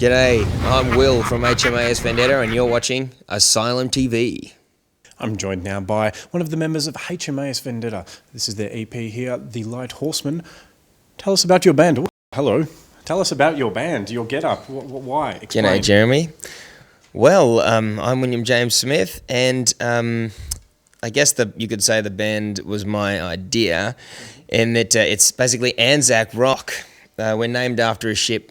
G'day, I'm Will from HMAS Vendetta and you're watching Asylum TV. I'm joined now by one of the members of H.M.A.S. Vendetta. This is their EP here, The Light Horseman. Tell us about your band. Oh, hello. Tell us about your band, your get-up. Why? Explain. G'day, Jeremy. Well, I'm William James Smith, and I guess you could say the band was my idea, in that it's basically Anzac rock. We're named after a ship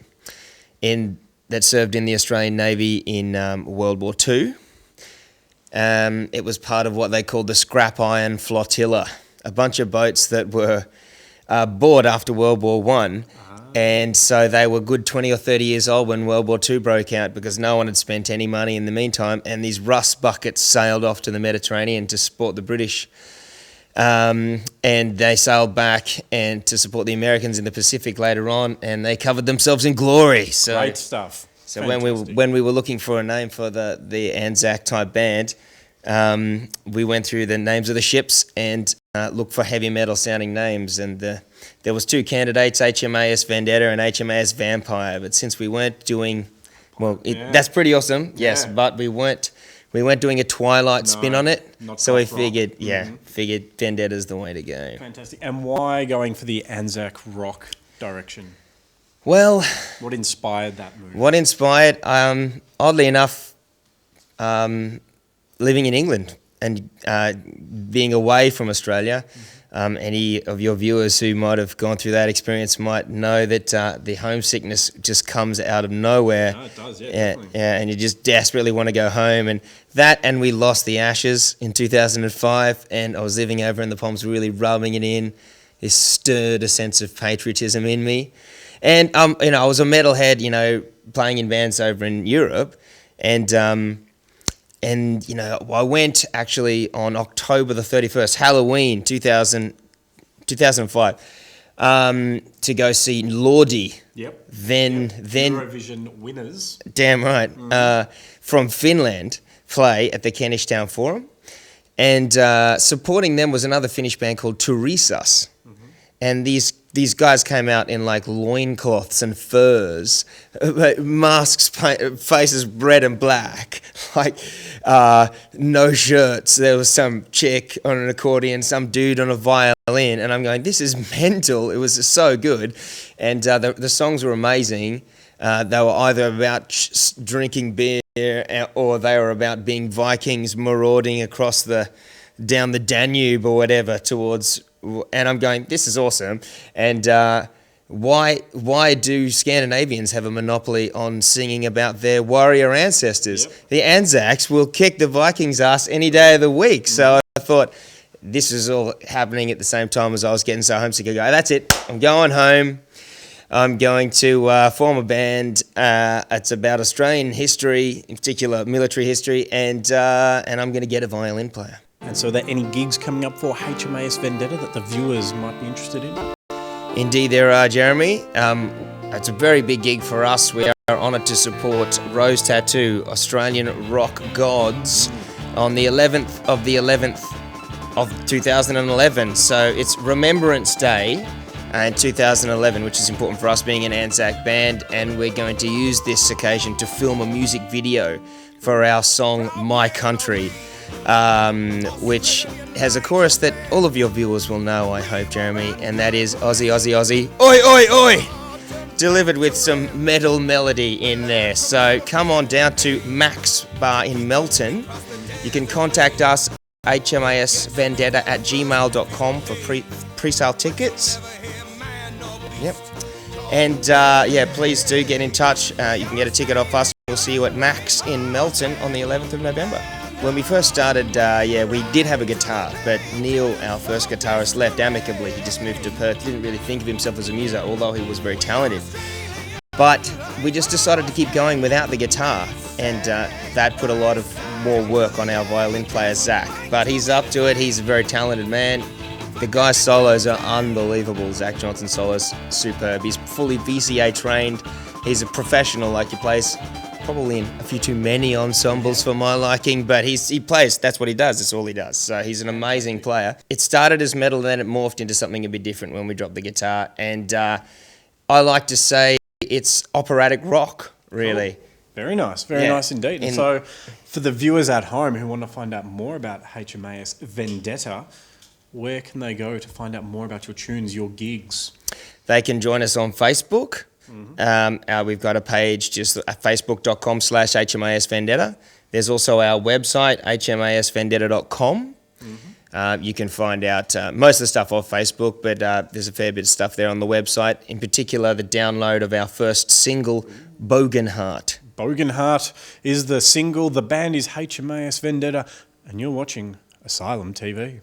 that served in the Australian Navy in World War II. It was part of what they called the Scrap Iron Flotilla, a bunch of boats that were bought after World War I. And so they were good 20 or 30 years old when World War II broke out because no one had spent any money in the meantime, and these rust buckets sailed off to the Mediterranean to support the British. And they sailed back and to support the Americans in the Pacific later on, and they covered themselves in glory. So, great stuff. So when we were looking for a name for the Anzac type band, we went through the names of the ships and looked for heavy metal sounding names, and there was two candidates, HMAS Vendetta and HMAS Vampire. But since we weren't doing, that's pretty awesome, yes. Yeah. But we weren't doing a Twilight spin on it, so we figured, figured Vendetta's the way to go. Fantastic. And why going for the Anzac rock direction? Well, what inspired that move? What inspired? Oddly enough, living in England and being away from Australia. Any of your viewers who might have gone through that experience might know that the homesickness just comes out of nowhere. No, it does, definitely. And you just desperately want to go home. And we lost the Ashes in 2005, and I was living over in the Palms, really rubbing it in. It stirred a sense of patriotism in me. And I was a metalhead, playing in bands over in Europe, and I went actually on October the 31st, Halloween 2005, to go see Lordi. Yep. Then Eurovision winners. Damn right. From Finland, play at the Kentish Town Forum, and supporting them was another Finnish band called Turisas. And these guys came out in like loincloths and furs, masks, faces red and black, like no shirts. There was some chick on an accordion, some dude on a violin, and I'm going, this is mental. It was so good, and the songs were amazing. They were either about drinking beer or they were about being Vikings marauding across down the Danube or whatever towards. And I'm going, this is awesome. And why do Scandinavians have a monopoly on singing about their warrior ancestors? Yep. The Anzacs will kick the Vikings' ass any day of the week. So I thought, this is all happening at the same time as I was getting so homesick. I go, that's it. I'm going home. I'm going to form a band. It's about Australian history, in particular military history, and I'm going to get a violin player. And so are there any gigs coming up for H.M.A.S. Vendetta that the viewers might be interested in? Indeed there are, Jeremy. It's a very big gig for us. We are honoured to support Rose Tattoo, Australian rock gods, on the 11th of 2011. So it's Remembrance Day in 2011, which is important for us being an Anzac band, and we're going to use this occasion to film a music video for our song My Country, which has a chorus that all of your viewers will know, I hope, Jeremy, and that is Aussie, Aussie, Aussie, oi, oi, oi, delivered with some metal melody in there. So come on down to Max Bar in Melton. You can contact us, hmasvendetta@gmail.com for pre-sale tickets. Yep. And please do get in touch. You can get a ticket off us. We'll see you at Max in Melton on the 11th of November. When we first started, we did have a guitar, but Neil, our first guitarist, left amicably. He just moved to Perth, didn't really think of himself as a muser, although he was very talented. But we just decided to keep going without the guitar, and that put a lot of more work on our violin player, Zach. But he's up to it, he's a very talented man. The guy's solos are unbelievable. Zach Johnson's solos, superb. He's fully VCA trained. He's a professional, he plays probably in a few too many ensembles for my liking, but he plays, that's what he does, that's all he does. So he's an amazing player. It started as metal, then it morphed into something a bit different when we dropped the guitar, and I like to say it's operatic rock. really. Cool. Very nice, very Yeah. nice indeed. And so, for the viewers at home who want to find out more about HMAS Vendetta, where can they go to find out more about your tunes, your gigs? They can join us on Facebook. We've got a page, just facebook.com/HMAS Vendetta. There's also our website, HMASvendetta.com. You can find out most of the stuff off Facebook, but there's a fair bit of stuff there on the website. In particular, the download of our first single, Bogan Heart. Bogan Heart is the single, the band is HMAS Vendetta, and you're watching Asylum TV.